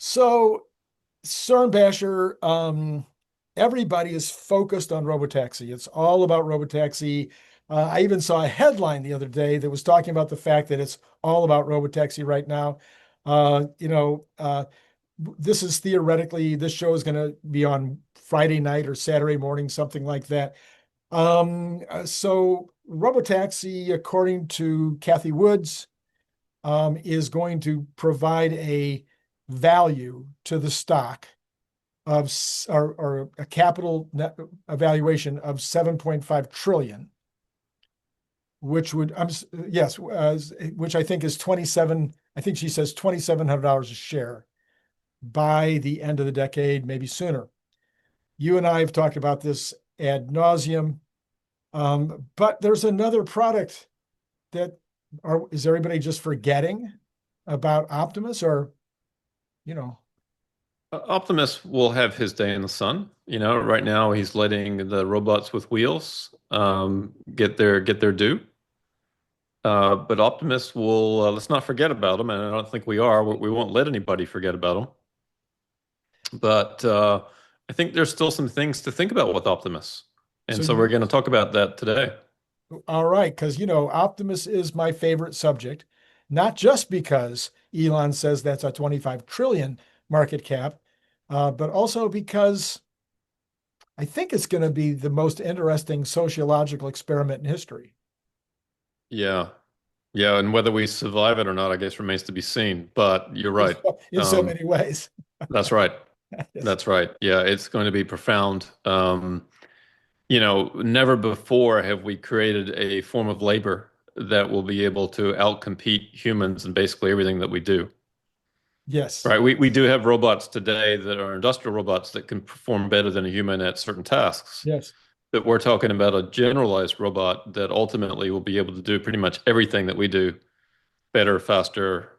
So, Cern Basher, everybody is focused on robotaxi. It's all about robotaxi. I even saw a headline the other day that was talking about the fact that it's all about robotaxi right now. Uh, you know, uh, this is theoretically, this show is going to be on Friday night or Saturday morning, something like that. So robotaxi, according to Kathy Woods, is going to provide a value to the stock of or a capital net evaluation of 7.5 trillion, which would yes, which I think is 27. I think she says $2,700 a share by the end of the decade, maybe sooner. You and I have talked about this ad nauseum, but there's another product that is everybody just forgetting about Optimus, or you know, Optimus will have his day in the sun. Right now he's letting the robots with wheels get their due. But Optimus will let's not forget about him, and I don't think we are. We won't let anybody forget about him. But I think there's still some things to think about with Optimus, so and so we're going to talk about that today. all right, because Optimus is my favorite subject, not just because Elon says that's a 25 trillion market cap, but also because I think it's going to be the most interesting sociological experiment in history. Yeah, yeah, and whether we survive it or not, I guess remains to be seen. But you're right. In so Um, many ways. that's right. Yes. That's right. Yeah, it's going to be profound. Never before have we created a form of labor that will be able to outcompete humans in basically everything that we do. Yes. Right? We do have robots today that are industrial robots that can perform better than a human at certain tasks. Yes. But we're talking about a generalized robot that ultimately will be able to do pretty much everything that we do better, faster,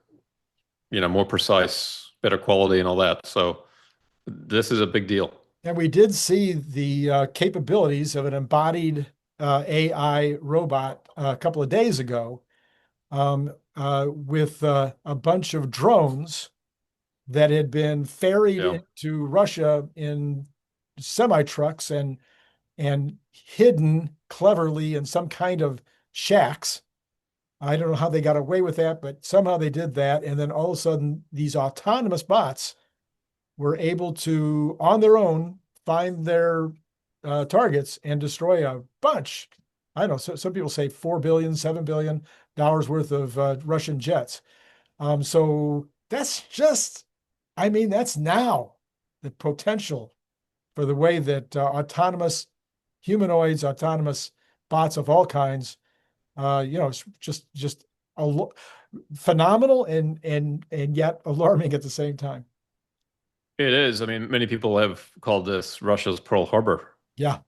more precise, better quality, and all that. So this is a big deal. And we did see the capabilities of an embodied AI robot a couple of days ago, with a bunch of drones that had been ferried Yeah. into Russia in semi trucks and hidden cleverly in some kind of shacks. I don't know how they got away with that, but somehow they did that. And then all of a sudden, these autonomous bots were able to, on their own, find their targets and destroy a bunch. I don't know. So, some people say 4 billion, $7 billion worth of Russian jets. So that's just, I mean, that's now the potential for the way that autonomous humanoids, autonomous bots of all kinds, it's just a phenomenal and yet alarming at the same time. It is. I mean, many people have called this Russia's Pearl Harbor. Yeah,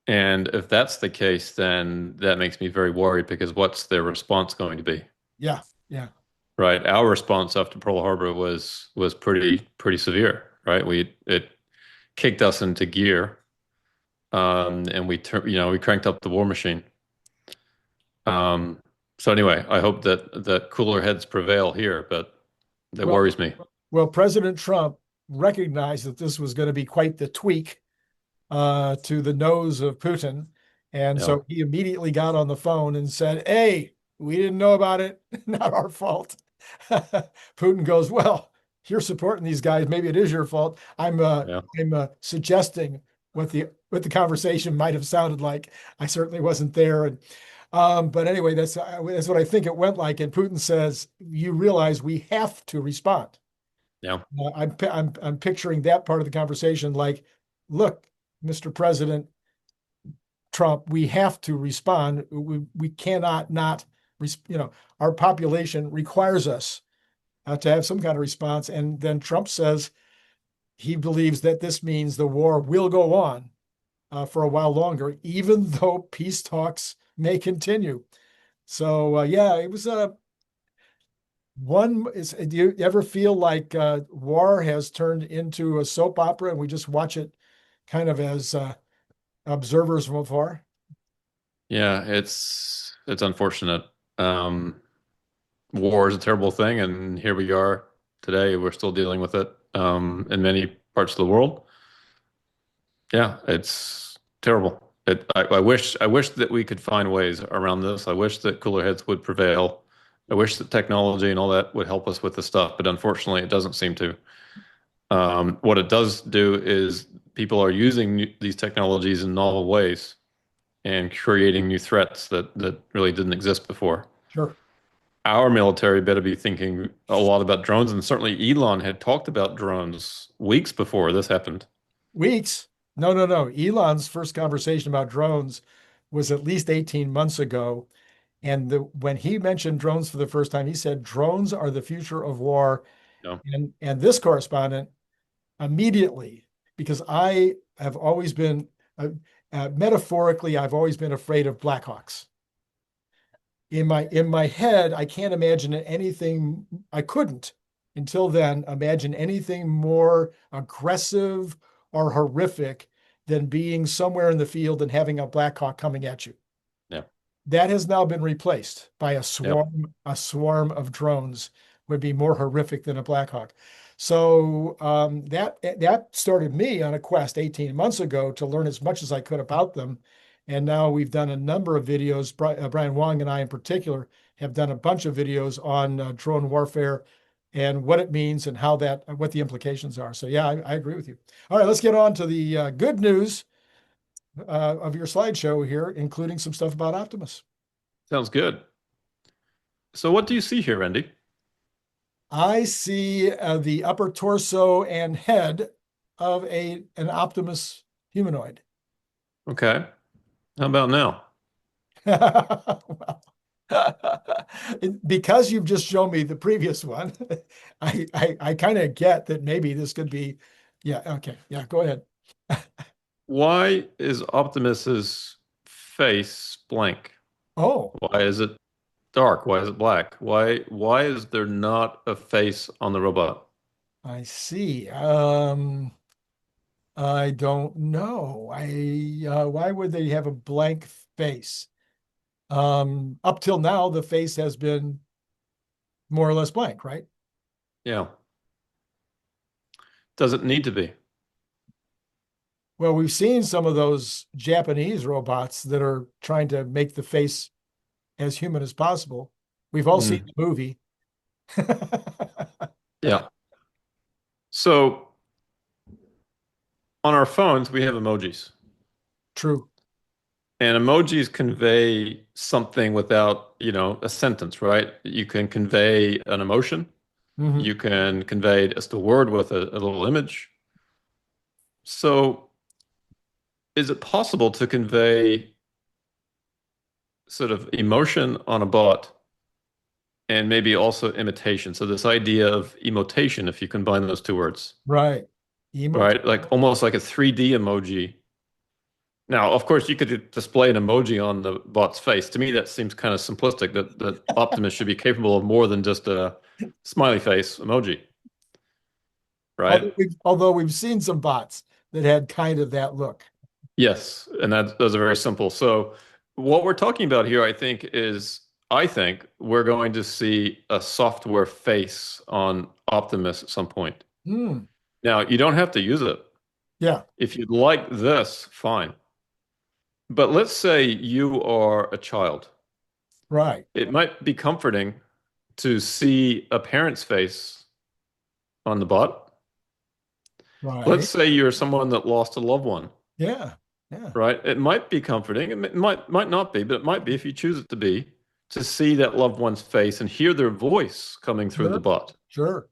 And if that's the case, then that makes me very worried because what's their response going to be? yeah, yeah, Right? Our response after Pearl Harbor was pretty severe, right? It kicked us into gear, and we cranked up the war machine. Um, so anyway, I hope that cooler heads prevail here, but that well, worries me. well, President Trump recognized that this was going to be quite the tweak to the nose of Putin. And Yeah. so he immediately got on the phone and said, "Hey, we didn't know about it. Not our fault." Putin goes, "Well, you're supporting these guys. Maybe it is your fault. Yeah. I'm suggesting what the conversation might have sounded like. I certainly wasn't there." And but anyway, that's what I think it went like. And Putin says, "You realize we have to respond." Yeah. I'm picturing that part of the conversation like, look, Mr. President Trump, we have to respond. We cannot not, our population requires us to have some kind of response. And then Trump says he believes that this means the war will go on for a while longer, even though peace talks may continue. So yeah, it was a one is, do you ever feel like war has turned into a soap opera and we just watch it kind of as observers from afar? Yeah, it's unfortunate. War is a terrible thing, and here we are today. We're still dealing with it in many parts of the world. Yeah, it's terrible. I wish that we could find ways around this. I wish that cooler heads would prevail. I wish that technology and all that would help us with the stuff, but unfortunately, it doesn't seem to. What it does do is people are using these technologies in novel ways and creating new threats that really didn't exist before. Sure. Our military better be thinking a lot about drones, and certainly Elon had talked about drones weeks before this happened. Weeks? No, no, no. Elon's first conversation about drones was at least 18 months ago. And when he mentioned drones for the first time, he said drones are the future of war. Yeah, And this correspondent immediately, because I have always been, metaphorically, I've always been afraid of Blackhawks. In my head, I can't imagine anything, I couldn't until then imagine anything more aggressive or horrific than being somewhere in the field and having a Blackhawk coming at you. yeah, That has now been replaced by yeah. a swarm of drones would be more horrific than a Blackhawk. So that started me on a quest 18 months ago to learn as much as I could about them. And now we've done a number of videos. Brian Wong and I, in particular, have done a bunch of videos on drone warfare and what it means and what the implications are. So yeah, I agree with you. All right, let's get on to the good news of your slideshow here, including some stuff about Optimus. Sounds good. So what do you see here, Randy? I see the upper torso and head of an Optimus humanoid. Okay. How about now? Well, because you've just shown me the previous one, I kind of get that maybe this could be, yeah, okay, yeah, go ahead. Why is Optimus's face blank? Oh, Why is it dark? Why is it black? Why is there not a face on the robot? I see. I don't know. Why would they have a blank face? Up till now, the face has been more or less blank, right? Yeah. Does it need to be? Well, we've seen some of those Japanese robots that are trying to make the face as human as possible. We've all seen Mm, the movie. yeah. So on our phones, we have emojis. True. And emojis convey something without, a sentence, right? You can convey an emotion. Hmm. You can convey just a word with a little image. So is it possible to convey sort of emotion on a bot and maybe also imitation? So this idea of emotation, if you combine those two words, Right. Emo. right? Like almost like a 3D emoji. Now, of course, you could display an emoji on the bot's face. To me, that seems kind of simplistic that Optimus should be capable of more than just a smiley face emoji, right? Although we've seen some bots that had kind of that look. Yes, and those are very simple. So what we're talking about here, I think we're going to see a software face on Optimus at some point. Hmm. Now, you don't have to use it. Yeah. If you'd like this, fine. But let's say you are a child. Right. It might be comforting to see a parent's face on the bot. Let's Right. say you're someone that lost a loved one, Yeah. Yeah. right? It might be comforting. It might not be, but it might be if you choose it to be, to see that loved one's face and hear their voice coming through the Sure. bot. Sure.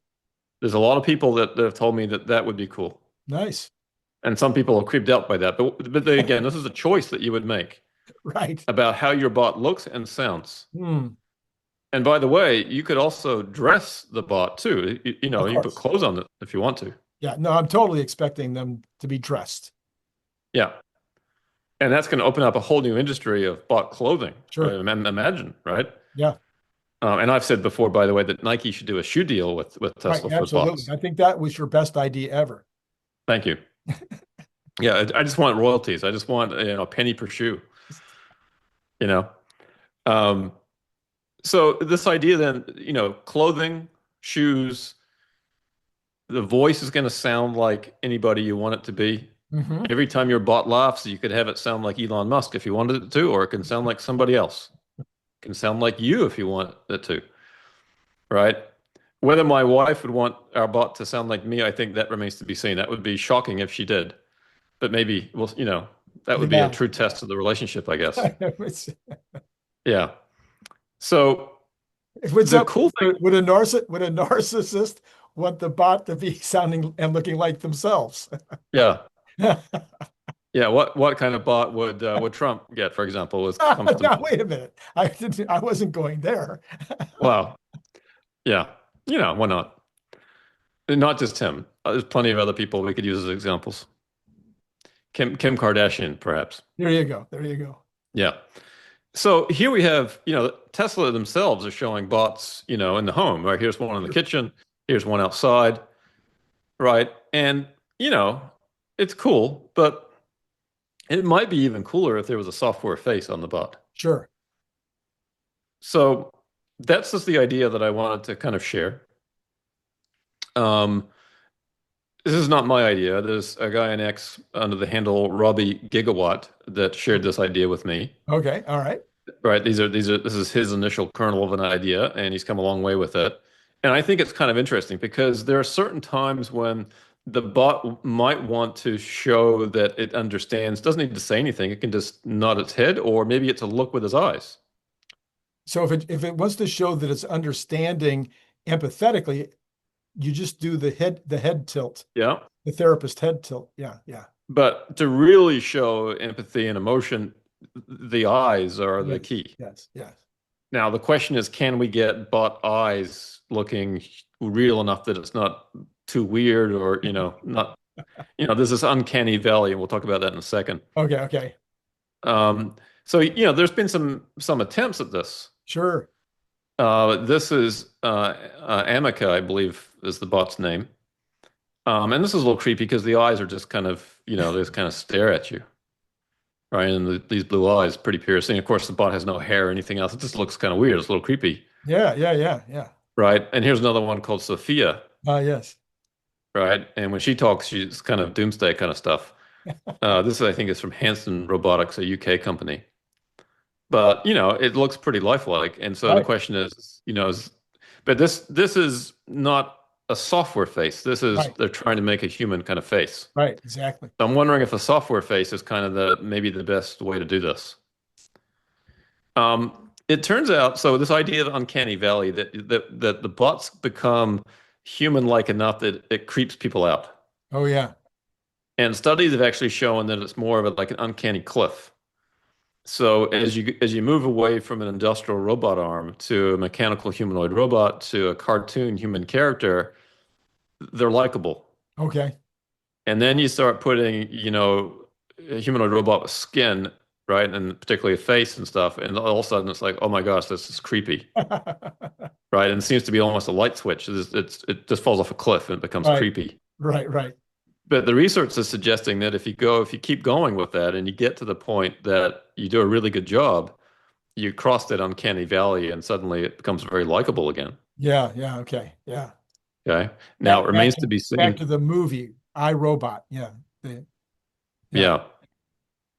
There's a lot of people that have told me that that would be cool. Nice. And some people are creeped out by that. But then again, this is a choice that you would make Right. about how your bot looks and sounds. Hmm. And by the way, you could also dress the bot too. Of You put course. clothes on it if you want to. Yeah. No, I'm totally expecting them to be dressed. Yeah. And that's going to open up a whole new industry of bot clothing. Sure. Imagine, right? Yeah. And I've said before, by the way, that Nike should do a shoe deal with Right. Tesla for Absolutely. bots. I think that was your best idea ever. Thank you. Yeah, I just want royalties. I just want, a penny per shoe, you know. Um, so this idea then, clothing, shoes, The voice is going to sound like anybody you want it to be. Hmm. Every time your bot laughs, you could have it sound like Elon Musk if you wanted it to, or it can sound like somebody else. It can sound like you if you want it to, right? Whether my wife would want our bot to sound like me, I think that remains to be seen. That would be shocking if she did. But maybe, well, that would be a Yeah. true test of the relationship, I guess. It's- Yeah. So Would the some, cool thing, would a narcissist want the bot to be sounding and looking like themselves? yeah. Yeah, what kind of bot would Trump get, for example, was comes to Now, mind. wait a minute. I wasn't going there. Wow. Yeah. Why not? And not just him. There's plenty of other people we could use as examples. Kim Kardashian, perhaps. There you go. There you go. Yeah. So here we have, Tesla themselves are showing bots, in the home, right? Here's one in the kitchen, here's one outside, right? And, you know, it's cool, but it might be even cooler if there was a software face on the bot. Sure. So that's just the idea that I wanted to kind of share. Um, this is not my idea. There's a guy in X under the handle Robbie Gigawatt that shared this idea with me. Okay. All right. Right. This is his initial kernel of an idea, and he's come a long way with it. And I think it's kind of interesting because there are certain times when the bot might want to show that it understands, doesn't need to say anything. It can just nod its head, or maybe it's a look with his eyes. So if it wants to show that it's understanding empathetically, you just do the head tilt, Yeah. the therapist head tilt. Yeah. Yeah. But to really show empathy and emotion, the eyes are the Yes. key. Yes. Yes. Now, the question is, can we get bot eyes looking real enough that it's not too weird or, not, there's this uncanny valley, and we'll talk about that in a second. Okay. Okay. So, there's been some attempts at this. Sure. This is 𝐒𝐚𝐚𝐢𝐥, I believe is the bot's name. And this is a little creepy because the eyes are just kind of, they just kind of stare at you. Right, and these blue eyes, pretty piercing. Of course, the bot has no hair or anything else. It just looks kind of weird. It's a little creepy, Yeah. Yeah. Yeah. Yeah. right? And here's another one called Sophia, Yes. right? And when she talks, she's kind of doomsday kind of stuff. This, I think, is from Hanson Robotics, a UK company. But, it looks pretty lifelike. And so the Right. question is, but this is not a software face. This is, Right. they're trying to make a human kind of face. Right. Exactly. So I'm wondering if a software face is kind of maybe the best way to do this. It turns out, so this idea of uncanny valley, that the bots become human-like enough that it creeps people out. Oh yeah. And studies have actually shown that it's more of like an uncanny cliff. So as you move away from an industrial robot arm to a mechanical humanoid robot to a cartoon human character, they're likable. Okay. And then you start putting, a humanoid robot with skin, right? And particularly a face and stuff. And all of a sudden it's like, oh my gosh, this is creepy, right? And it seems to be almost a light switch. It just falls off a cliff and it becomes Right. creepy. Right. Right. But the research is suggesting that if you keep going with that and you get to the point that you do a really good job, you cross that uncanny valley and suddenly it becomes very likable again. Yeah. Yeah. Okay. Yeah. Okay. Now it Back remains to be back seen. to the movie iRobot. Yeah. Yeah. Yeah.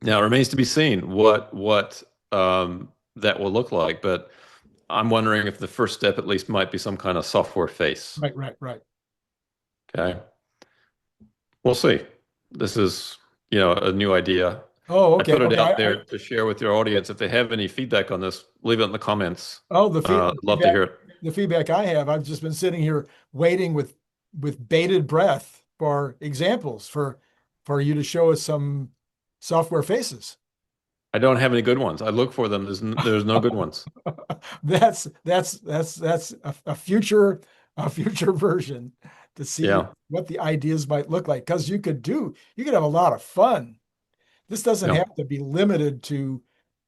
Now it remains to be seen what that will look like, but I'm wondering if the first step at least might be some kind of software face. Right. Right. Right. Okay. We'll see. This is, a new idea. Oh, I okay. put it Okay. out there to share with your audience. If they have any feedback on this, leave it in the comments. The I'd love to hear it. the feedback I have, I've just been sitting here waiting with bated breath for examples for you to show us some software faces. I don't have any good ones. I look for them. There's no good ones. That's a future version to see Yeah. what the ideas might look like. Because you could have a lot of fun. This doesn't Yeah. have to be limited to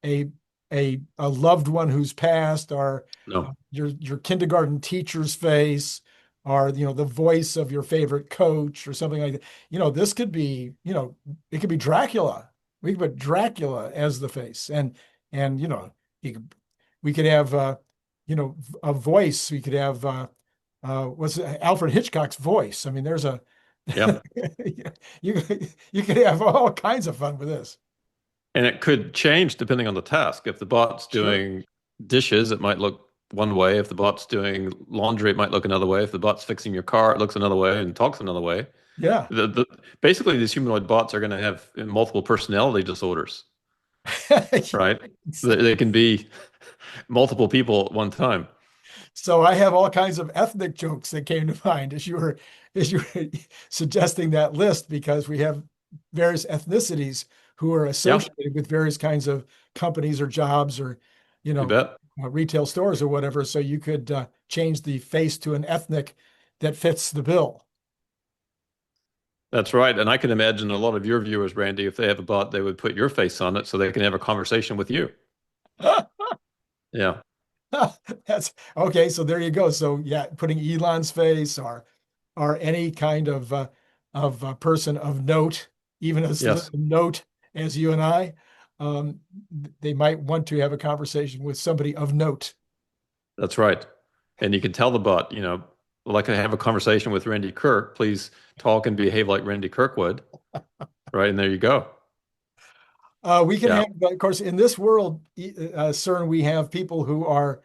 a a loved one who's passed, or No. your kindergarten teacher's face, or the voice of your favorite coach or something like that. This could be, it could be Dracula. We could put Dracula as the face, and he could, we could have a voice. We could have was Alfred Hitchcock's voice. I mean, there's a Yeah. you you could have all kinds of fun with this. And it could change depending on the task. If the bot's Sure. doing dishes, it might look one way. If the bot's doing laundry, it might look another way. If the bot's fixing your car, it looks another way and talks another way. Yeah. The basically these humanoid bots are going to have multiple personality disorders, right? They can be multiple people at one time. So I have all kinds of ethnic jokes that came to mind as you were suggesting that list because we have various ethnicities who are Yeah, associated with various kinds of companies or jobs or you you know bet. retail stores or whatever. So you could change the face to an ethnic that fits the bill. That's right. And I can imagine a lot of your viewers, Randy, if they have a bot, they would put your face on it so they can have a conversation with you. Yeah. That's okay. So there you go. So yeah, putting Elon's face or any kind of person of note, even as Yes, little note as you and I, um, they might want to have a conversation with somebody of note. that's right. And you can tell the bot, like I have a conversation with Randy Kirk, please talk and behave like Randy Kirk would. Right. And there you go. We can Yeah. have, of course, in this world, CERN, we have people who are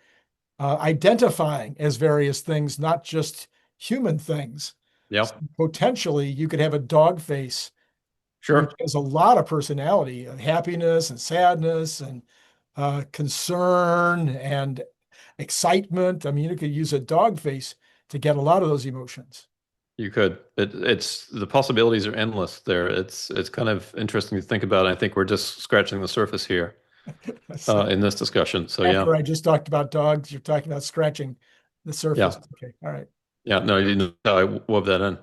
identifying as various things, not just human things. Yeah. So potentially, you could have a dog face, which Sure. has a lot of personality, happiness and sadness and concern and excitement. I mean, you could use a dog face to get a lot of those emotions. You could. It's the possibilities are endless there. It's kind of interesting to think about. I think we're just scratching the surface here So in this discussion. So yeah. after I just talked about dogs, you're talking about scratching the surface. Yeah. Okay, all right. Yeah. No, you didn't know I wove that in.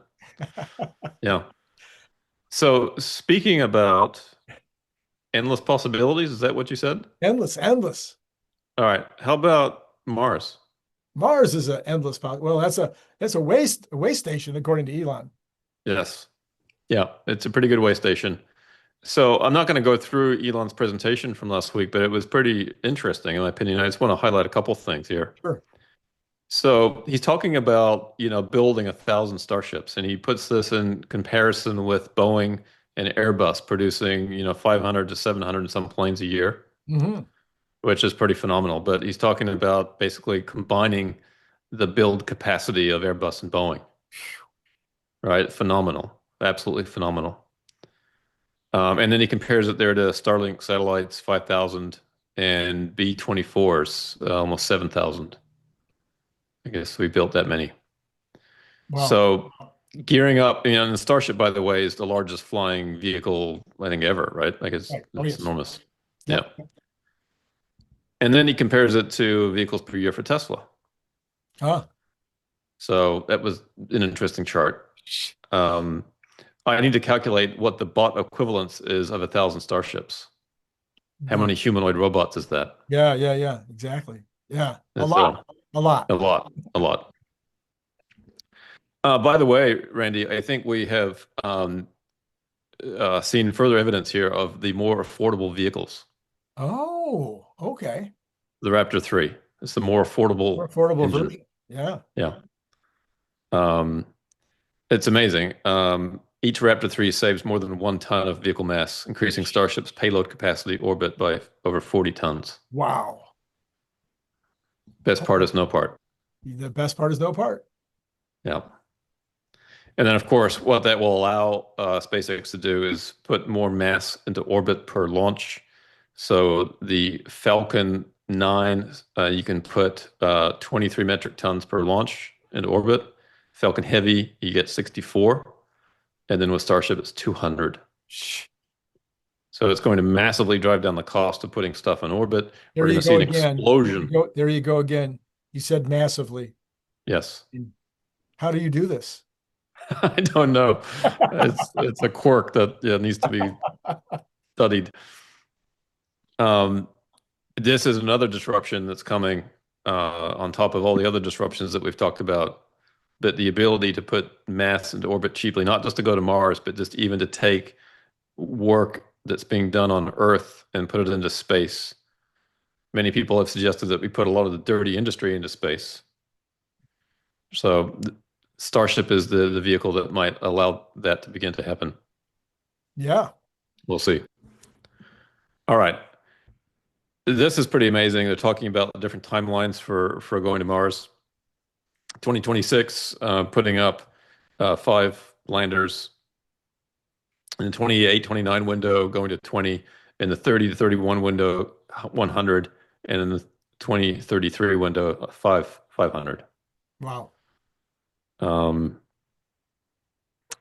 Yeah. So speaking about endless possibilities, is that what you said? Endless, endless. All right. How about Mars? Mars is an endless Well, that's a waste station according to Elon. Yes. Yeah, it's a pretty good way station. So I'm not going to go through Elon's presentation from last week, but it was pretty interesting in my opinion. I just want to highlight a couple things here. Sure. So he's talking about, building 1,000 starships, and he puts this in comparison with Boeing and Airbus producing, 500 to 700 and some planes a year, Hmm. which is pretty phenomenal. But he's talking about basically combining the build capacity of Airbus and Boeing, right? Phenomenal, absolutely phenomenal. And then he compares it there to Starlink satellites, 5,000, and B-24s, almost 7,000. I guess we built that many. Wow. So gearing up, and the Starship, by the way, is the largest flying vehicle, I think, ever, right? Like Right. Oh, it's yes. enormous. Yeah. Yep. And then he compares it to vehicles per year for Tesla. Ah. So that was an interesting chart. Um, I need to calculate what the bot equivalence is of 1,000 starships. How Uh, many humanoid robots is that? yeah, yeah, yeah. Exactly. Yeah. A It's lot. A lot. a lot, a lot. By the way, Randy, I think we have seen further evidence here of the more affordable vehicles. Oh, okay. The Raptor 3. It's the more More affordable affordable engine. version. Yeah. Yeah. Um, it's amazing. Each Raptor 3 saves more than 1 ton of vehicle mass, increasing Starship's payload capacity orbit by over 40 tons. Wow. Best part is no part. The best part is no part. Yeah. And then, of course, what that will allow SpaceX to do is put more mass into orbit per launch. So the Falcon 9, you can put 23 metric tons per launch into orbit. Falcon Heavy, you get 64. And then with Starship, it's 200. Shh. So it's going to massively drive down the cost of putting stuff in orbit. There We're going you to see go an again. There you explosion. go. There you go again. You said massively. Yes. How do you do this? I don't know. It's a quirk that needs to be studied. Um, this is another disruption that's coming on top of all the other disruptions that we've talked about. But the ability to put mass into orbit cheaply, not just to go to Mars, but just even to take work that's being done on Earth and put it into space. Many people have suggested that we put a lot of the dirty industry into space. So Starship is the vehicle that might allow that to begin to happen. Yeah. We'll see. All right. This is pretty amazing. They're talking about the different timelines for going to Mars. 2026, putting up 5 landers. In the 28, 29 window, going to 20. In the 30 to 31 window, 100. And in the 2033 window, 500. Wow. Um,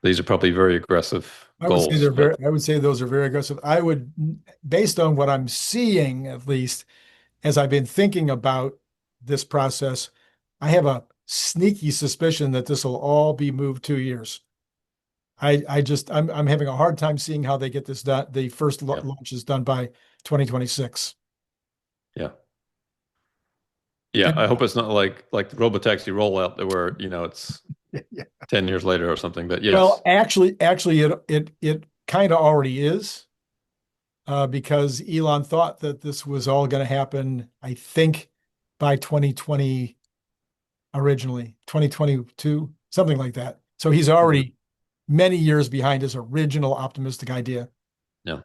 these are probably very aggressive I would say goals, they're but I would say those are very aggressive. Based on what I'm seeing, at least as I've been thinking about this process, I have a sneaky suspicion that this will all be moved 2 years. I'm having a hard time seeing how they get this done. The first yeah, launch is done by 2026. yeah. Yeah, I And hope it's not like the Robotaxi rollout that where, it's yeah. 10 years later or something. But Well, yes, actually, it kind of already is, because Elon thought that this was all going to happen, I think, by 2020 originally, 2022, something like that. So he's mhm, already many years behind his original optimistic idea. yeah.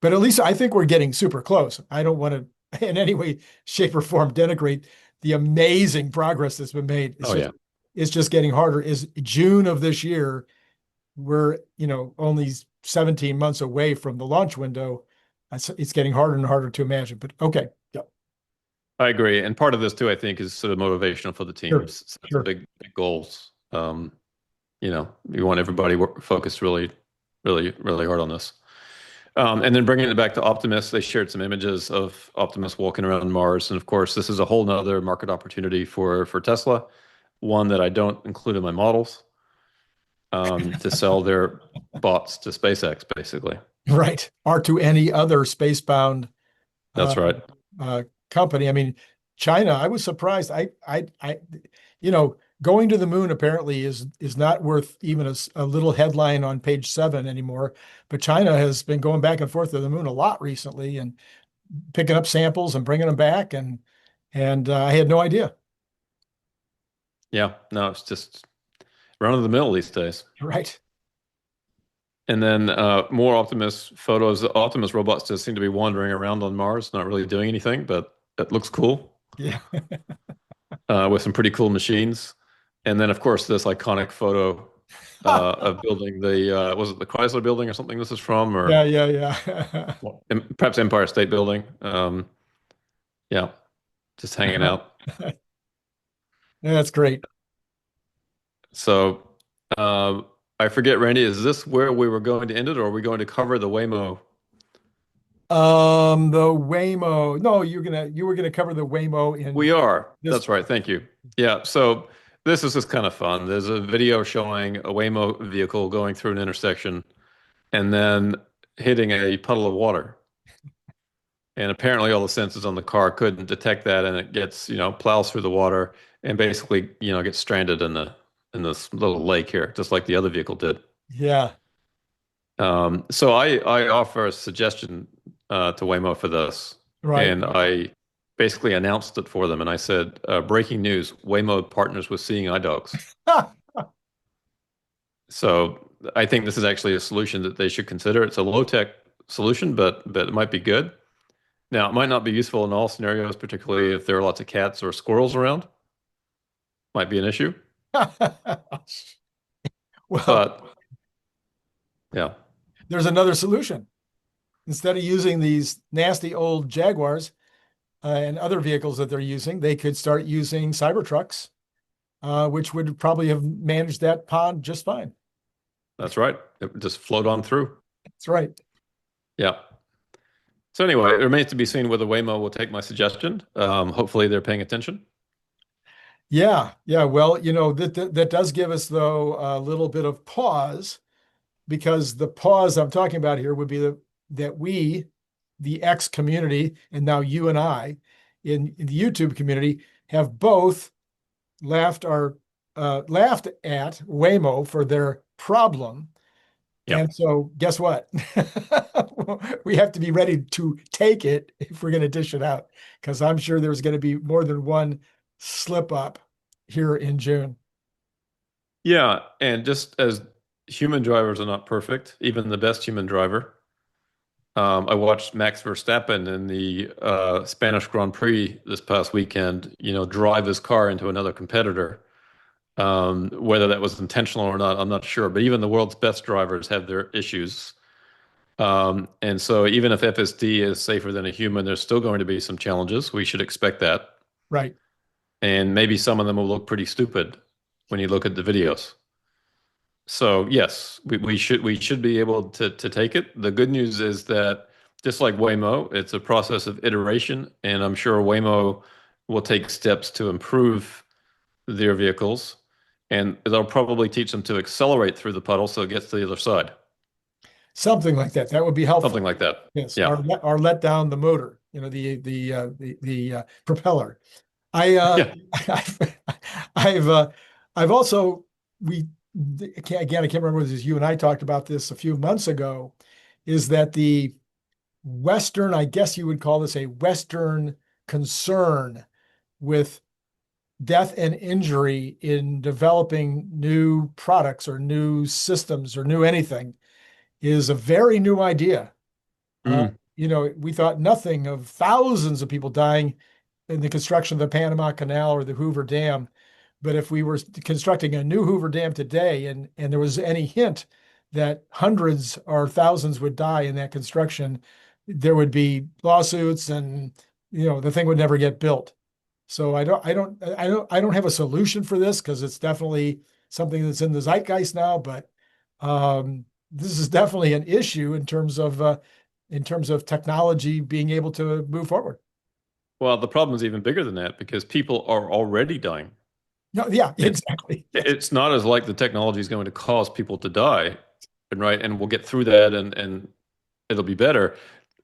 But at least I think we're getting super close. I don't want to in any way, shape, or form denigrate the amazing progress that's been made. Oh yeah. It's just getting harder. Is June of this year, we're, only 17 months away from the launch window. It's getting harder and harder to imagine. But okay. Yep. I agree. And part of this too, I think, is sort of motivational for the Sure. teams. Sets Sure. big goals. You want everybody focused really, really, really hard on this. And then bringing it back to Optimus, they shared some images of Optimus walking around Mars. And of course, this is a whole nother market opportunity for Tesla, one that I don't include in my models, to sell their bots to SpaceX, basically. Right. Or to any other spacebound uh, That's right. company. I mean, China, I was surprised. Going to the moon apparently is not worth even a little headline on page 7 anymore. But China has been going back and forth to the moon a lot recently and picking up samples and bringing them back. And I had no idea. Yeah. No, it's just run of the mill these days. Right. And then more Optimus photos. The Optimus robots just seem to be wandering around on Mars, not really doing anything, but it looks cool, Yeah. with some pretty cool machines. And then, of course, this iconic photo of building was it the Chrysler Building or something this is from, Yeah, or yeah, yeah. perhaps Empire State Building. Yeah, just hanging out. That's great. So I forget, Randy, is this where we were going to end it, or are we going to cover the Waymo? The Waymo. No, you were gonna cover the Waymo in We are. this. That's right. Thank you. Yeah. So this is just kind of fun. There's a video showing a Waymo vehicle going through an intersection and then hitting a puddle of water. And apparently all the sensors on the car couldn't detect that, and it gets, plows through the water and basically, gets stranded in this little lake here, just like the other vehicle did. Yeah, So I offer a suggestion to Waymo for this, right. and I basically announced it for them, and I said, "Breaking news: Waymo partners with Seeing Eye Dogs." So I think this is actually a solution that they should consider. It's a low-tech solution, but it might be good. Now, it might not be useful in all scenarios, particularly if there are lots of cats or squirrels around. Might be an issue, Well, but yeah, there's another solution. Instead of using these nasty old Jaguars and other vehicles that they're using, they could start using Cybertrucks, which would probably have managed that pond just fine. that's right. It would just float on through. That's right. Yeah. So anyway, it remains to be seen whether Waymo will take my suggestion. Hopefully, they're paying attention. Yeah, yeah. Well, that does give us though a little bit of pause, because the pause I'm talking about here would be that we, the X community, and now you and I in the YouTube community have both laughed at Waymo for their problem. Yeah, And so guess what? We have to be ready to take it if we're going to dish it out, because I'm sure there's going to be more than one slip up here in June. Yeah, and just as human drivers are not perfect, even the best human driver. I watched Max Verstappen in the Spanish Grand Prix this past weekend, drive his car into another competitor. Whether that was intentional or not, I'm not sure. But even the world's best drivers have their issues. And so even if FSD is safer than a human, there's still going to be some challenges. We should expect that. Right. And maybe some of them will look pretty stupid when you look at the videos. So yes, we should be able to take it. The good news is that just like Waymo, it's a process of iteration, and I'm sure Waymo will take steps to improve their vehicles, and they'll probably teach them to accelerate through the puddle so it gets to the other side. Something like that. That would be Something helpful. like that. Yes. Yeah. Or let down the motor, the propeller. I Yeah. I've I've also we again I can't remember whether it was you and I talked about this a few months ago, is that the Western, I guess you would call this a Western concern with death and injury in developing new products or new systems or new anything is a very new idea. Uh, Mm. we thought nothing of thousands of people dying in the construction of the Panama Canal or the Hoover Dam. But if we were constructing a new Hoover Dam today and there was any hint that hundreds or thousands would die in that construction, there would be lawsuits and the thing would never get built. So I don't have a solution for this because it's definitely something that's in the zeitgeist now, but this is definitely an issue in terms of technology being able to move forward. Well, the problem is even bigger than that because people are already dying. No, yeah, It exactly. Yes. it's not as like the technology is going to cause people to die, and right, and we'll get through that and it'll be better.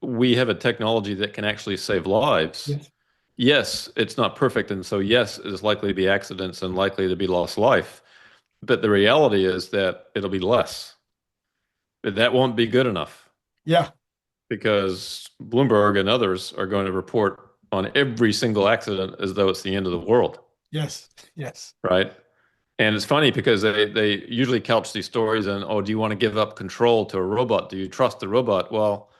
We have a technology that can actually save lives. Yes. Yes, it's not perfect, and so yes, there's likely to be accidents and likely to be lost life. But the reality is that it'll be less. But that won't be good enough Yeah. because Bloomberg and others are going to report on every single accident as though it's the end of the world, Yes. Yes. right? And it's funny because they usually couch these stories and, oh, do you want to give up control to a robot? Do you trust the robot? Well,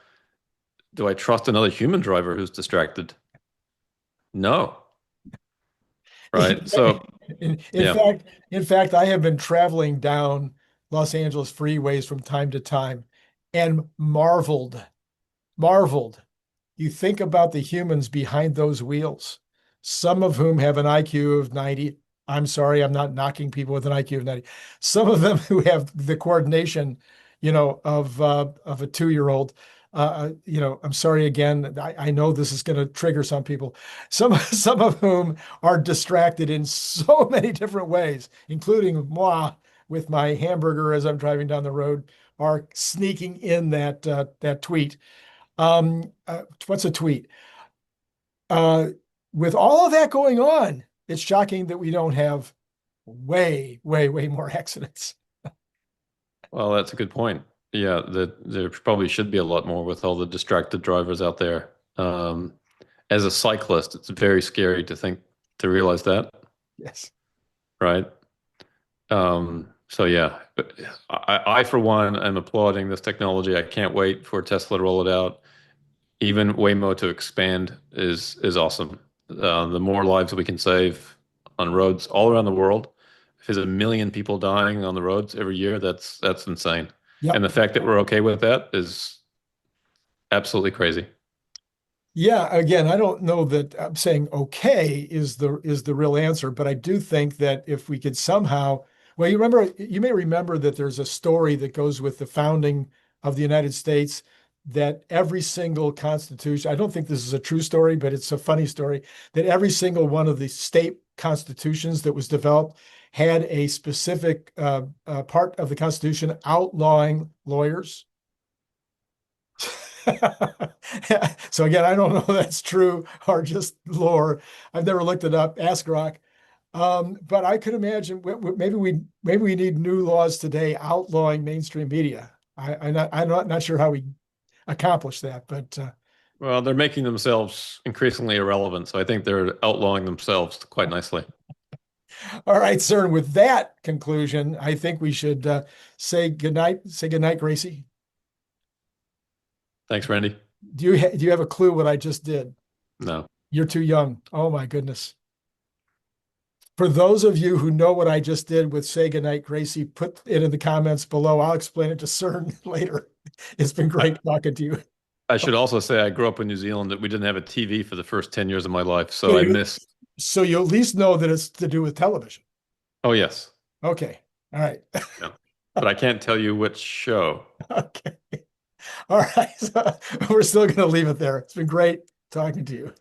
do I trust another human driver who's distracted? No, right? So, In, in yeah. fact, in fact, I have been traveling down Los Angeles freeways from time to time and marveled. You think about the humans behind those wheels, some of whom have an IQ of 90. I'm sorry, I'm not knocking people with an IQ of 90. Some of them who have the coordination, of a 2-year-old. I'm sorry again. I know this is going to trigger some people. Some of whom are distracted in so many different ways, including moi with my hamburger as I'm driving down the road, are sneaking in that tweet. What's a tweet? Uh, with all of that going on, it's shocking that we don't have way more accidents. Well, that's a good point. Yeah, that there probably should be a lot more with all the distracted drivers out there. As a cyclist, it's very scary to realize that, Yes. right? So yeah, but I for one am applauding this technology. I can't wait for Tesla to roll it out. Even Waymo to expand is awesome. The more lives we can save on roads all around the world. If there's a million people dying on the roads every year, that's insane. And Yep. the fact that we're okay with that is absolutely crazy. Yeah, again, I don't know that I'm saying okay is the real answer, but I do think that if we could somehow, well, you may remember that there's a story that goes with the founding of the United States that every single constitution, I don't think this is a true story, but it's a funny story, that every single one of the state constitutions that was developed had a specific part of the Constitution outlawing lawyers. So again, I don't know if that's true or just lore. I've never looked it up. Ask Rock. But I could imagine maybe we need new laws today outlawing mainstream media. I'm not sure how we accomplish that, but Well, they're making themselves increasingly irrelevant, so I think they're outlawing themselves quite nicely. All right, sir. And with that conclusion, I think we should say goodnight. Say goodnight, Gracie. Thanks, Randy. Do you have a clue what I just did? No. You're too young. Oh my goodness. For those of you who know what I just did with say goodnight, Gracie, put it in the comments below. I'll explain it to CERN later. It's been I, great talking to you. I should also say I grew up in New Zealand that we didn't have a TV for the first 10 years of my life, So so I missed. so you at least know that it's to do with television. Oh, yes. Okay. All right. Yeah. But I can't tell you which show. Okay. All right. So we're still going to leave it there. It's been great talking to you.